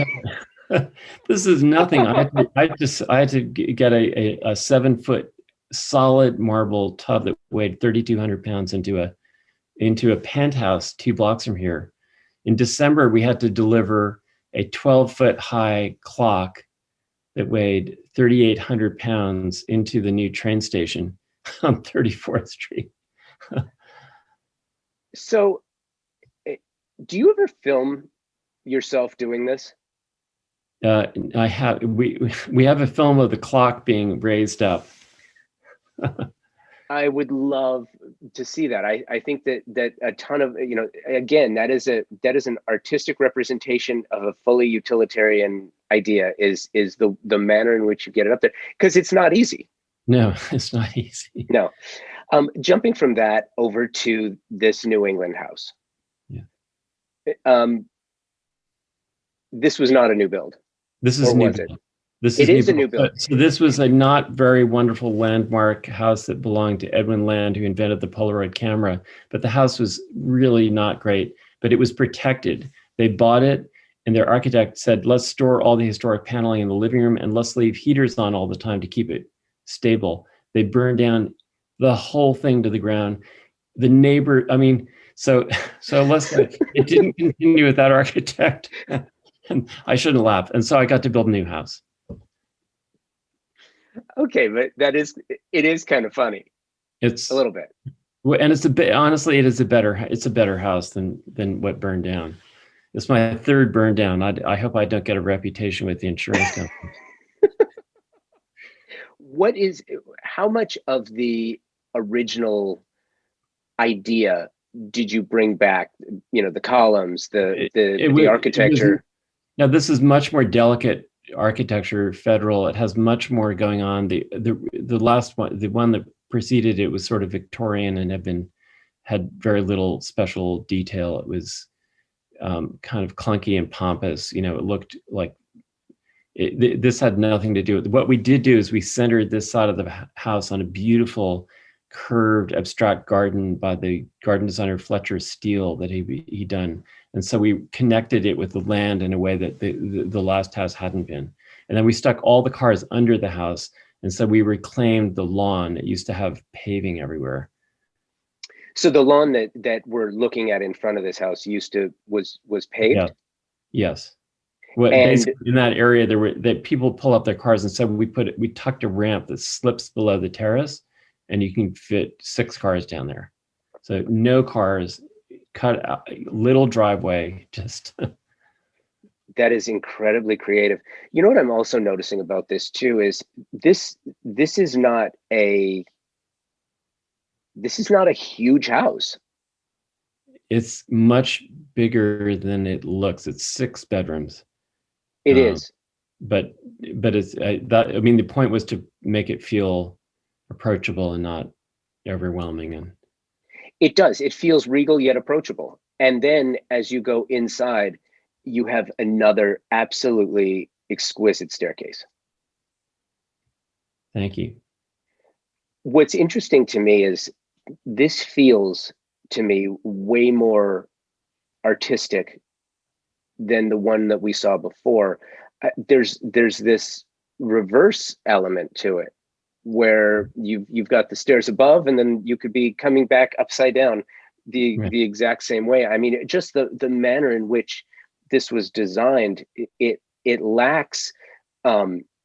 have, this is nothing. I had to get a 7-foot solid marble tub that weighed 3,200 pounds into a penthouse 2 blocks from here. In December, we had to deliver a 12-foot high clock that weighed 3,800 pounds into the new train station on 34th Street.
So, do you ever film yourself doing this?
I have. We have a film of the clock being raised up.
I would love to see that. I think that a ton of, again, that is an artistic representation of a fully utilitarian idea, is the manner in which you get it up there, because it's not easy.
No, it's not easy.
No. Jumping from that over to this New England house.
Yeah.
This was not a new build.
This is
or
new
was it?
build. This
It
is
is a new build.
So this was a not very wonderful landmark house that belonged to Edwin Land, who invented the Polaroid camera. But the house was really not great, but it was protected. They bought it, and their architect said, let's store all the historic paneling in the living room and let's leave heaters on all the time to keep it stable. They burned down the whole thing to the ground. The neighbor, I mean, so let's say it didn't continue with that architect. And I shouldn't laugh. And so I got to build a new house.
Okay, but it is kind of funny.
It's
a little bit.
And it's a bit, honestly, it's a better house than what burned down. It's my third burn down. I hope I don't get a reputation with the insurance company.
How much of the original idea did you bring back? The columns, the architecture.
Now this is much more delicate architecture, federal. It has much more going on. The last one, the one that preceded it, was sort of Victorian and had very little special detail. It was kind of clunky and pompous. It looked like this had nothing to do with what we did. Do is we centered this side of the house on a beautiful curved abstract garden by the garden designer Fletcher Steele that he done. And so we connected it with the land in a way that the last house hadn't been. And then we stuck all the cars under the house. And so we reclaimed the lawn. It used to have paving everywhere.
So the lawn that we're looking at in front of this house was paved?
Yeah. Yes. Well, basically in that area that people pull up their cars, and so we tucked a ramp that slips below the terrace, and you can fit 6 cars down there. So no cars, cut out, little driveway, just.
That is incredibly creative. You know what I'm also noticing about this too is this is not a huge house.
It's much bigger than it looks. It's 6 bedrooms.
It is.
But it's the point was to make it feel approachable and not overwhelming. And
it does. It feels regal yet approachable. And then as you go inside, you have another absolutely exquisite staircase.
Thank you.
What's interesting to me is this feels to me way more artistic than the one that we saw before. There's this reverse element to it, where you've got the stairs above, and then you could be coming back upside down the exact same way. I mean, just the manner in which this was designed, it lacks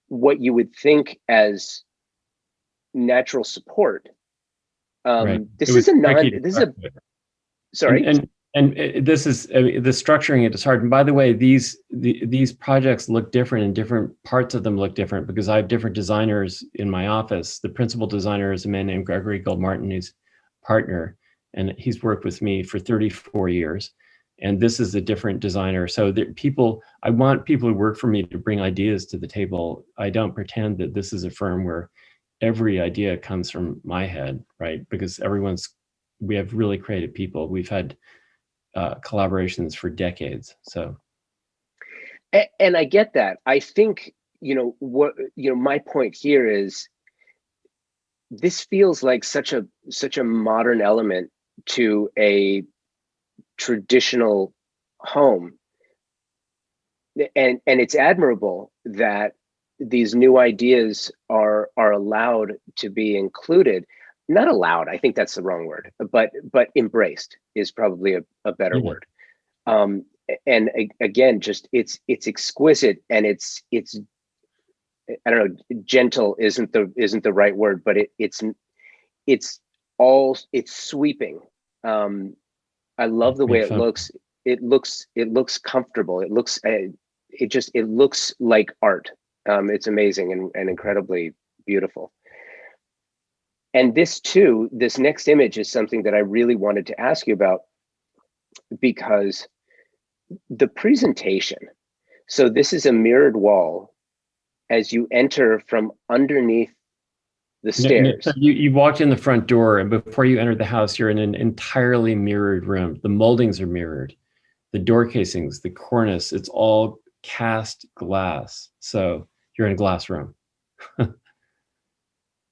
what you would think as natural support. This is a sorry.
And this is the structuring. It is hard. And by the way, these projects look different, and different parts of them look different because I have different designers in my office. The principal designer is a man named Gregory Goldmartin, who's partner, and he's worked with me for 34 years. And this is a different designer. So I want people who work for me to bring ideas to the table. I don't pretend that this is a firm where every idea comes from my head, right? Because we have really creative people. We've had collaborations for decades. So,
and I get that. I think my point here is this feels like such a modern element to a traditional home, and it's admirable that these new ideas are allowed to be included. Not allowed, I think that's the wrong word, but embraced is probably a better word. And again, just it's exquisite, and it's I don't know, gentle isn't the right word, but it's sweeping. I love the way it looks. It looks comfortable. It looks like art. It's amazing and incredibly beautiful. And this next image is something that I really wanted to ask you about, because the presentation. So this is a mirrored wall as you enter from underneath the
So
stairs.
you walked in the front door, and before you entered the house, you're in an entirely mirrored room. The moldings are mirrored, the door casings, the cornice, it's all cast glass. So you're in a glass room.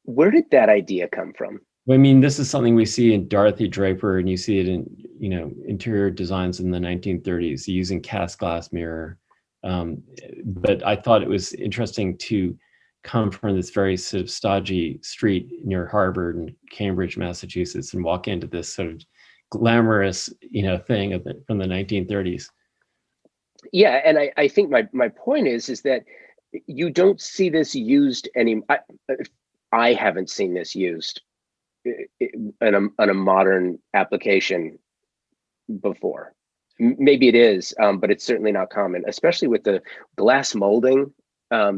Where did that idea come from?
I mean, this is something we see in Dorothy Draper, and you see it in, interior designs in the 1930s using cast glass mirror. But I thought it was interesting to come from this very sort of stodgy street near Harvard and Cambridge, Massachusetts, and walk into this sort of glamorous, thing from the 1930s.
Yeah, and I think my point is that you don't see this used I haven't seen this used in a modern application before. Maybe it is, but it's certainly not common, especially with the glass molding.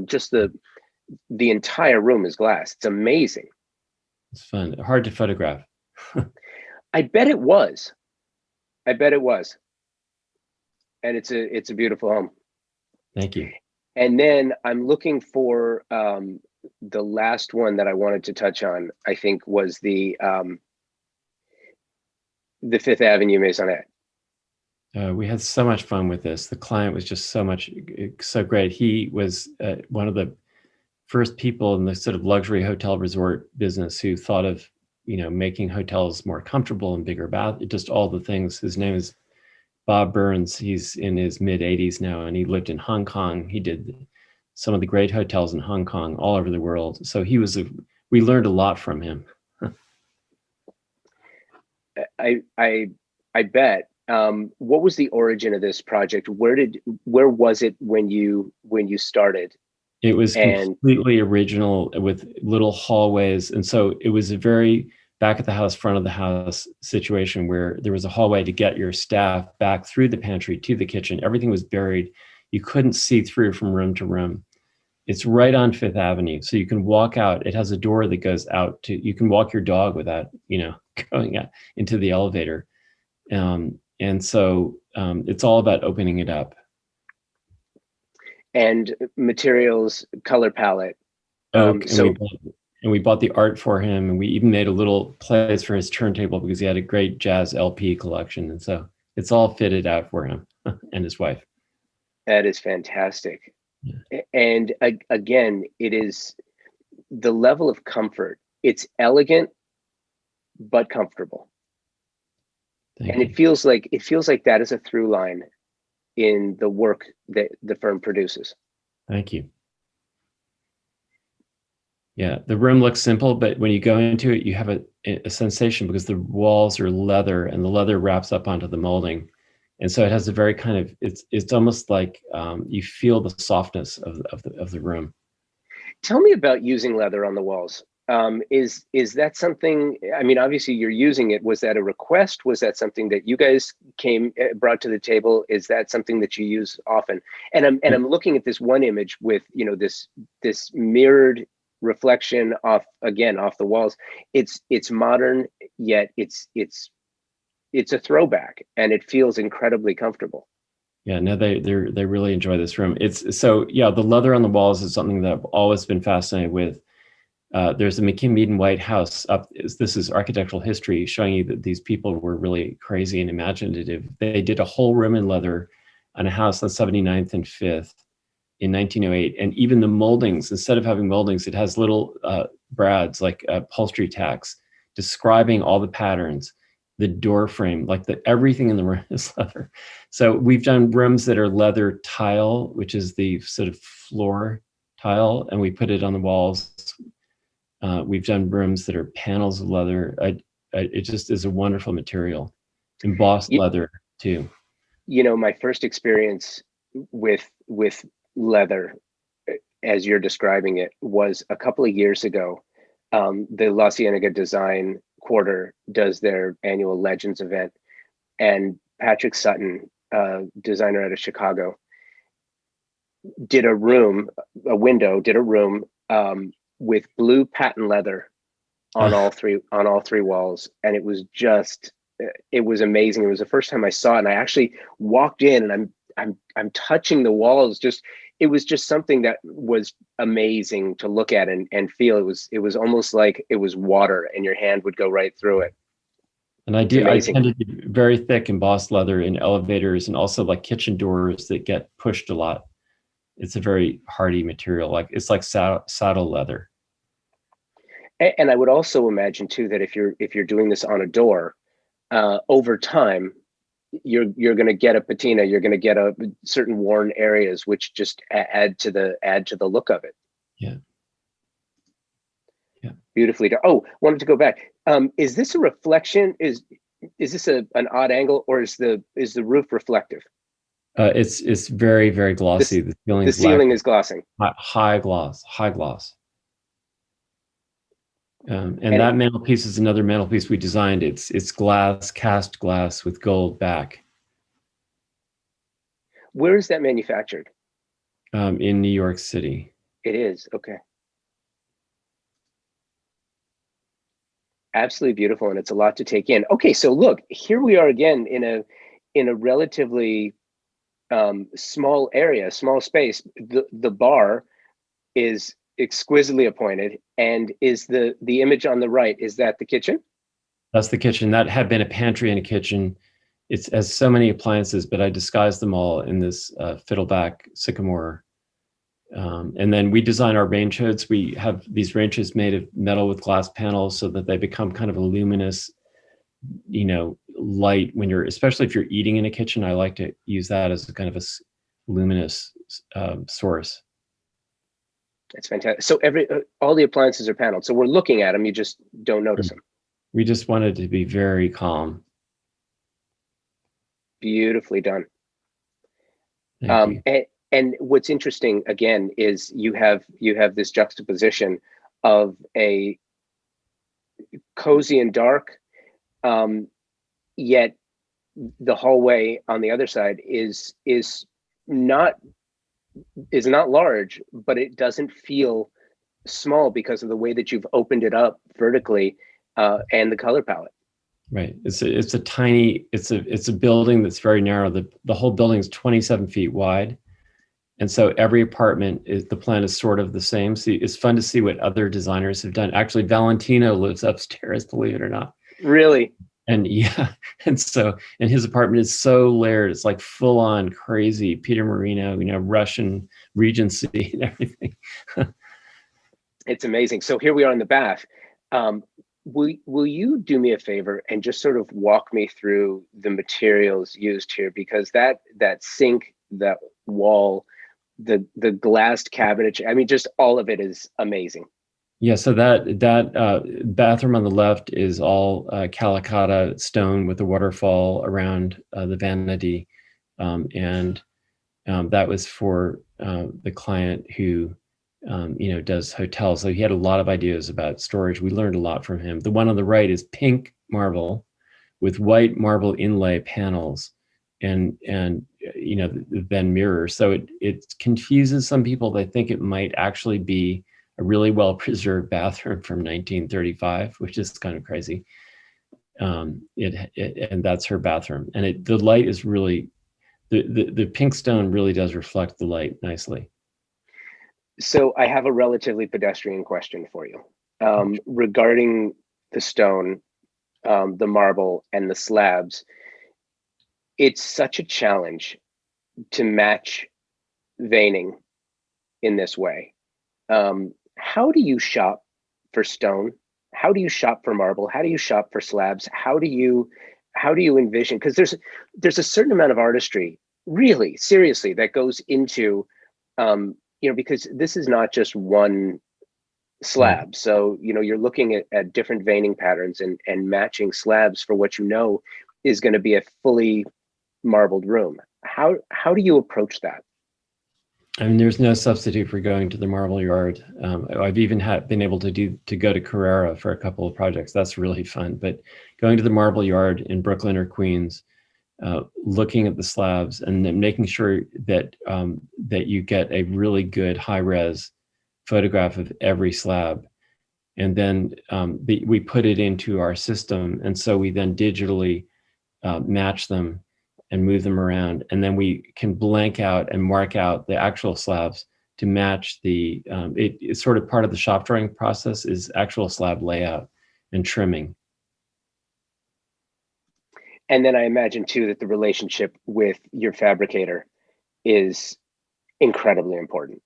Just the entire room is glass. It's amazing.
It's fun, hard to photograph.
I bet it was. I bet it was. And it's a beautiful home.
Thank you.
And then I'm looking for the last one that I wanted to touch on, I think, was the Fifth Avenue Maisonette.
We had so much fun with this. The client was just so great. He was one of the first people in the sort of luxury hotel resort business who thought of, making hotels more comfortable and bigger just all the things. His name is Bob Burns. He's in his mid 80s now, and he lived in Hong Kong. He did some of the great hotels in Hong Kong all over the world. So we learned a lot from him.
I bet. What was the origin of this project? Where was it when you started?
It was completely original with little hallways. And so it was a very back at the house, front of the house situation where there was a hallway to get your staff back through the pantry to the kitchen. Everything was buried. You couldn't see through from room to room. It's right on Fifth Avenue. So you can walk out. It has a door that goes out you can walk your dog without, going out into the elevator. And so it's all about opening it up.
And materials, color palette.
And we bought the art for him, and we even made a little place for his turntable because he had a great jazz LP collection. And so it's all fitted out for him and his wife.
That is fantastic.
Yeah.
And again, it is the level of comfort. It's elegant, but comfortable. And it feels like that is a through line in the work that the firm produces.
Thank you. Yeah, the room looks simple, but when you go into it, you have a sensation because the walls are leather and the leather wraps up onto the molding. And so it has a very kind of, it's almost like you feel the softness of the room.
Tell me about using leather on the walls. Is that something, I mean, obviously you're using it. Was that a request? Was that something that you guys brought to the table? Is that something that you use often? And I'm looking at this one image with, this mirrored reflection off the walls. It's modern, yet it's a throwback, and it feels incredibly comfortable.
Yeah, no, they really enjoy this room. The leather on the walls is something that I've always been fascinated with. There's a McKim White house up. This is architectural history showing you that these people were really crazy and imaginative. They did a whole room in leather on a house on 79th and 5th in 1908. And even the moldings, instead of having moldings, it has little brads like upholstery tacks describing all the patterns, the door frame, like everything in the room is leather. So we've done rooms that are leather tile, which is the sort of floor tile, and we put it on the walls. We've done rooms that are panels of leather. It just is a wonderful material. Embossed leather too.
My first experience with leather, as you're describing it, was a couple of years ago. The La Cienega Design Quarter does their annual Legends event, and Patrick Sutton, designer out of Chicago, did a room with blue patent leather on all three walls, and it was amazing. It was the first time I saw it, and I actually walked in, and I'm touching the walls. It was just something that was amazing to look at and feel. It was almost like it was water, and your hand would go right through it.
And I tend to do very thick embossed leather in elevators, and also like kitchen doors that get pushed a lot. It's a very hardy material. It's like saddle leather.
And I would also imagine too that if you're doing this on a door, over time, you're going to get a patina. You're going to get a certain worn areas, which just add to the look of it.
Yeah. Yeah.
Beautifully done. Oh, wanted to go back. Is this a reflection? Is this an odd angle, or is the roof reflective?
It's very, very glossy. The
ceiling is glossing.
High gloss. And that mantelpiece is another mantelpiece we designed. It's glass, cast glass with gold back.
Where is that manufactured?
In New York City.
It is, okay. Absolutely beautiful, and it's a lot to take in. Okay, so look, here we are again in a relatively small area, small space. The bar is exquisitely appointed, and is the image on the right, is that the kitchen?
That's the kitchen. That had been a pantry and a kitchen. It has so many appliances, but I disguised them all in this fiddleback sycamore. And then we design our range hoods. We have these range hoods made of metal with glass panels so that they become kind of a luminous, light when especially if you're eating in a kitchen. I like to use that as a kind of a luminous source.
That's fantastic. So all the appliances are paneled. So we're looking at them, you just don't notice them.
We just wanted to be very calm.
Beautifully done.
Thank you.
And what's interesting again is you have this juxtaposition of a cozy and dark, yet the hallway on the other side is not large, but it doesn't feel small because of the way that you've opened it up vertically, and the color palette.
Right. It's a building that's very narrow. The whole building is 27 feet wide. And so every apartment the plan is sort of the same. So it's fun to see what other designers have done. Actually, Valentino lives upstairs, believe it or not.
Really?
And yeah, and his apartment is so layered. It's like full on crazy Peter Marino, Russian Regency and everything.
It's amazing. So here we are in the bath. Will you do me a favor and just sort of walk me through the materials used here? Because that sink, that wall, the glassed cabinet, I mean, just all of it is amazing.
Yeah, so that bathroom on the left is all Calicut stone with a waterfall around the vanity, and that was for the client who does hotels. So he had a lot of ideas about storage. We learned a lot from him. The one on the right is pink marble with white marble inlay panels, and then mirrors. So it confuses some people. They think it might actually be a really well-preserved bathroom from 1935, which is kind of crazy. And that's her bathroom. And the light is really, the pink stone really does reflect the light nicely.
So I have a relatively pedestrian question for you regarding the stone, the marble, and the slabs. It's such a challenge to match veining in this way. How do you shop for stone? How do you shop for marble? How do you shop for slabs? How do you envision? Because there's a certain amount of artistry, really, seriously, that goes into, because this is not just one slab. So, you're looking at different veining patterns and matching slabs for what is going to be a fully marbled room. How do you approach that?
I mean, there's no substitute for going to the marble yard. I've even been able to go to Carrara for a couple of projects. That's really fun. But going to the marble yard in Brooklyn or Queens, looking at the slabs and then making sure that that you get a really good high-res photograph of every slab, and then we put it into our system, and so we then digitally match them and move them around. And then we can blank out and mark out the actual slabs to match the, it's sort of part of the shop drawing process is actual slab layout and trimming.
And then I imagine too that the relationship with your fabricator is incredibly important.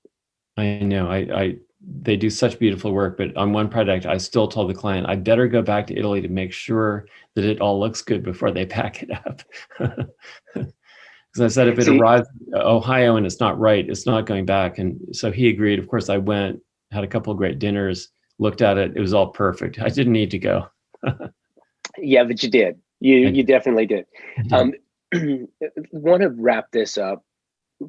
I know, they do such beautiful work, but on one project, I still told the client, I better go back to Italy to make sure that it all looks good before they pack it up. Because I said, if it arrives in Ohio and it's not right, it's not going back. And so he agreed. Of course, I went, had a couple of great dinners, looked at it. It was all perfect. I didn't need to go.
Yeah, but you did. You definitely did. Want to wrap this up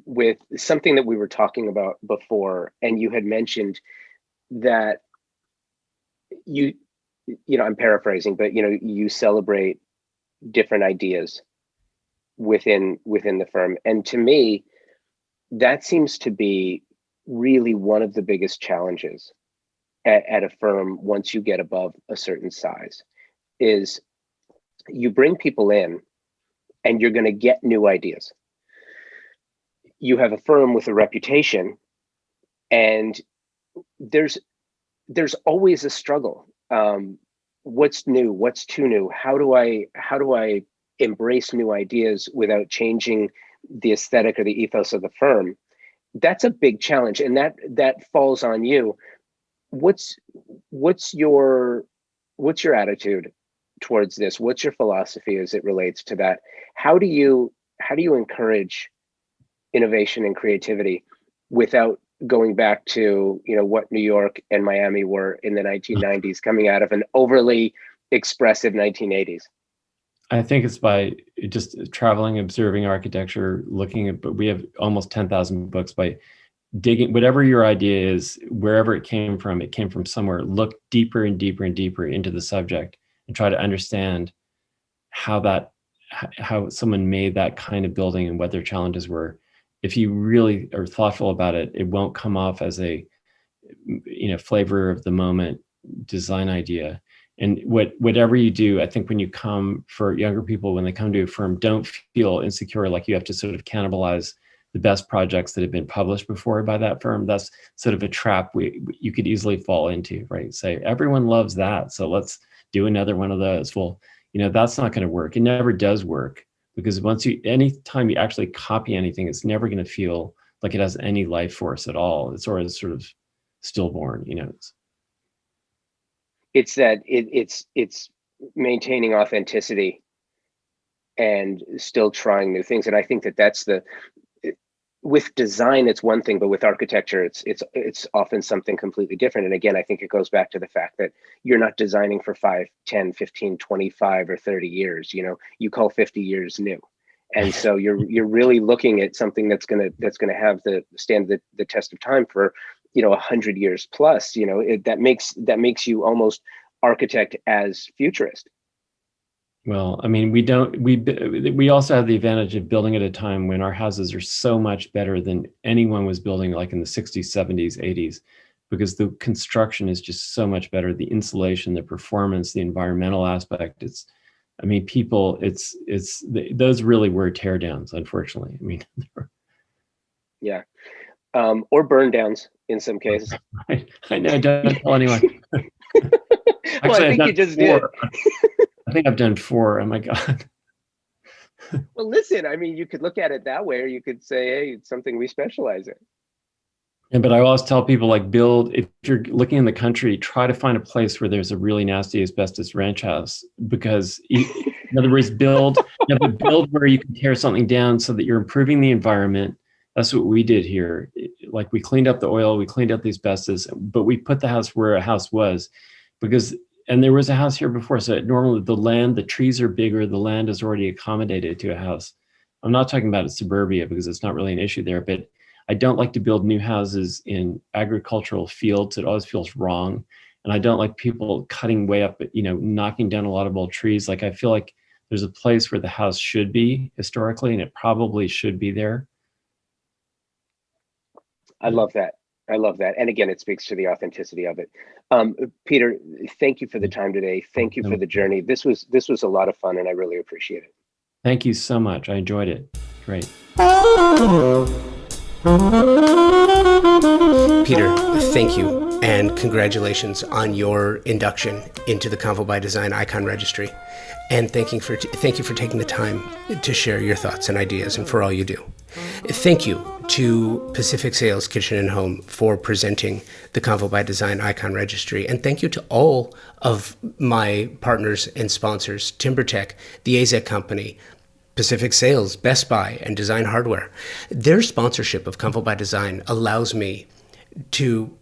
with something that we were talking about before, and you had mentioned that you know, I'm paraphrasing, but you know, you celebrate different ideas within the firm. And to me, that seems to be really one of the biggest challenges at a firm once you get above a certain size, is you bring people in and you're going to get new ideas. You have a firm with a reputation, and there's always a struggle. What's new? What's too new? How do I embrace new ideas without changing the aesthetic or the ethos of the firm? That's a big challenge, and that falls on you. What's your attitude towards this? What's your philosophy as it relates to that? How do you encourage innovation and creativity without going back to, you know, what New York and Miami were in the 1990s, coming out of an overly expressive 1980s?
I think it's by just traveling, observing architecture, looking at, but we have almost 10,000 books, by digging, whatever your idea is, wherever it came from somewhere, look deeper and deeper and deeper into the subject and try to understand how someone made that kind of building and what their challenges were. If you really are thoughtful about it, it won't come off as a, you know, flavor of the moment design idea. And whatever you do, I think when you come, for younger people, when they come to a firm, don't feel insecure like you have to sort of cannibalize the best projects that have been published before by that firm. That's sort of a trap you could easily fall into, right? Say, everyone loves that, so let's do another one of those. Well, you know, that's not going to work. It never does work, because anytime you actually copy anything, it's never going to feel like it has any life force at all. It's always sort of stillborn, you know.
It's that it's maintaining authenticity and still trying new things. And I think that's with design, it's one thing, but with architecture, it's often something completely different. And again, I think it goes back to the fact that you're not designing for 5, 10, 15, 25, or 30 years. You know, you call 50 years new. And so you're really looking at something that's gonna have stand the test of time for, you know, 100 years plus. You know, that makes you almost architect as futurist.
Well, I mean, we also have the advantage of building at a time when our houses are so much better than anyone was building, like in the 60s, 70s, 80s, because the construction is just so much better. The insulation, the performance, the environmental aspect. Those really were teardowns, unfortunately. I mean,
yeah, or burn downs in some cases.
I know. Don't tell anyone.
Well, actually, I think you just did.
I think I've done 4. Oh my God.
Well, listen, I mean, you could look at it that way, or you could say, hey, it's something we specialize in.
Yeah, but I always tell people, like, if you're looking in the country, try to find a place where there's a really nasty asbestos ranch house, because in other words, build where you can tear something down so that you're improving the environment. That's what we did here. Like, we cleaned up the oil, we cleaned up the asbestos, but we put the house where a house was, and there was a house here before. So normally the trees are bigger, the land is already accommodated to a house. I'm not talking about suburbia because it's not really an issue there, but I don't like to build new houses in agricultural fields. It always feels wrong. And I don't like people cutting way up, you know, knocking down a lot of old trees. Like, I feel like there's a place where the house should be historically, and it probably should be there.
I love that. And again, it speaks to the authenticity of it. Peter, thank you for the time today. Thank you for the journey. This was a lot of fun, and I really appreciate it.
Thank you so much. I enjoyed it. Great.
Peter, thank you, and congratulations on your induction into the Convo by Design Icon Registry. And thank you for taking the time to share your thoughts and ideas, and for all you do. Thank you to Pacific Sales Kitchen and Home for presenting the Convo by Design Icon Registry. And thank you to all of my partners and sponsors, TimberTech, the AZ Company, Pacific Sales, Best Buy, and Design Hardware. Their sponsorship of Convo by Design allows me to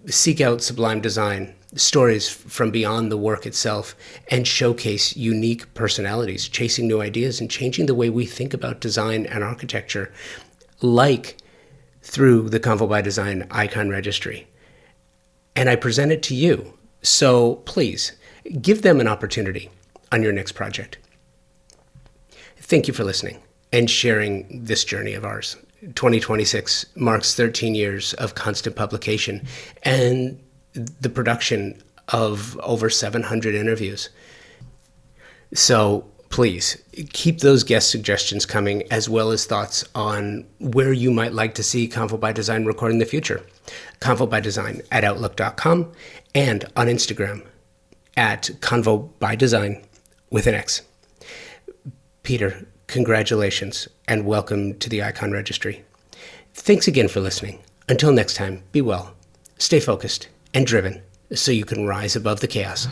seek out sublime design, stories from beyond the work itself, and showcase unique personalities, chasing new ideas and changing the way we think about design and architecture, like through the Convo by Design Icon Registry. And I present it to you. So please give them an opportunity on your next project. Thank you for listening and sharing this journey of ours. 2026 marks 13 years of constant publication and the production of over 700 interviews. So please keep those guest suggestions coming, as well as thoughts on where you might like to see Convo by Design record in the future. Convo by Design at outlook.com and on Instagram at Convo by Design with an X. Peter, congratulations and welcome to the Icon Registry. Thanks again for listening. Until next time, be well, stay focused and driven so you can rise above the chaos.